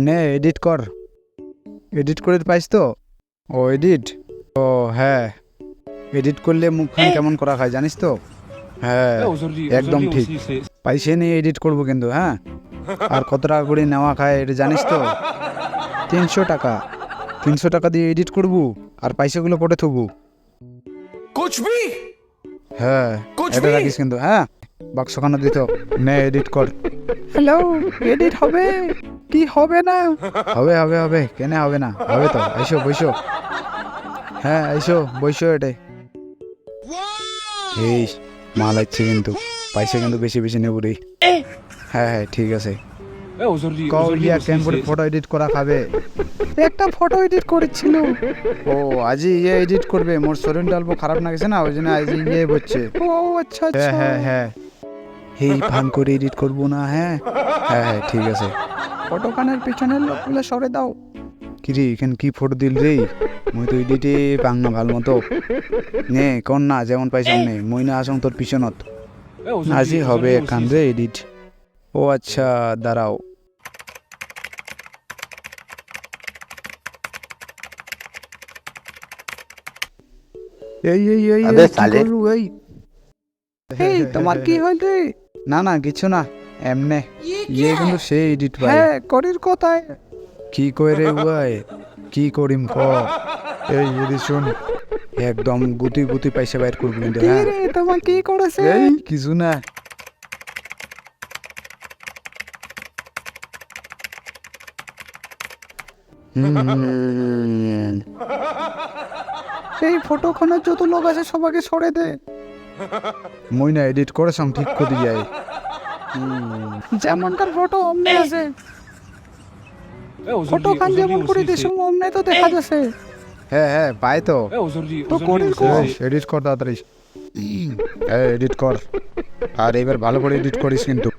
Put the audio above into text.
নে এডিট কর, এডিট করে পাইস তো? ও এডিট, ও হ্যাঁ, এডিট করলে মুখখান কেমন করা খায় জানিস তো? হ্যাঁ একদম ঠিক, পয়সা নিয়ে এডিট করবো কিন্তু, হ্যাঁ। আর কত টাকা করে নেওয়া খায় এটা জানিস তো? 300 টাকা, 300 টাকা দিয়ে এডিট করবো আর পয়সাগুলো পটে থবু। হ্যাঁ এটা রাখিস কিন্তু, হ্যাঁ। বাক্সখানা দিত, নে এডিট কর। হ্যালো, এডিট হবে কি হবে না? হবে হবে হবে, কেন হবে না? হবে তো, আইসো বইসো। হ্যাঁ আইসো বইসো। এটাই এই মাল আছে কিন্তু, পয়সা কিন্তু বেশি বেশি নেব রে। হ্যাঁ হ্যাঁ ঠিক আছে। ফটো এডিট করা খাবে, একটা ফটো এডিট করেছিল। ও আজই ইয়ে এডিট করবে, মোর শরীরটা অল্প খারাপ না গেছে না, ওই জন্য আজ ইয়ে হচ্ছে। ও আচ্ছা আচ্ছা, হ্যাঁ হ্যাঁ এই ভান করে এডিট করবো না, হ্যাঁ হ্যাঁ হ্যাঁ ঠিক আছে। ফটো কানের পিছনের লোকগুলো সরে দাও। কিরে এখানে কি ফটো দিল রে? মুই তো এডিটে পাং না ভাল মতো। নে কর না, যেমন পাইছাম নে, মুই না আসং তোর পিছনত। আজই হবে এখান রে এডিট। ও আচ্ছা দাঁড়াও। এই এই এই আবে এই, কি সালে। করলু এই? এই তোমার কি হইল রে? না না কিছু না, এমনে। ইয়ে কিন্তু সেই এডিট ভাই। হ্যাঁ করির কথায় কি কই রে ভাই, কি করিম ক? এই এদিকে শুন, একদম গুতি গুতি পয়সা বাইর করবো কিন্তু, হ্যাঁ। তোমার কি করেছে? এই কিছু না। এই ফটোখানে যত লোক আছে সবাইকে সরে দে। মই না এডিট করে সব ঠিক করে যাই, যেমনকার ফটো অমনে আছে। ফটোখান যেমন করে দিছু অমনে তো দেখা যাচ্ছে। হ্যাঁ হ্যাঁ পাই তো। তো করিস এডিট কর তাড়াতাড়ি, এডিট কর। আর এবার ভালো করে এডিট করিস কিন্তু।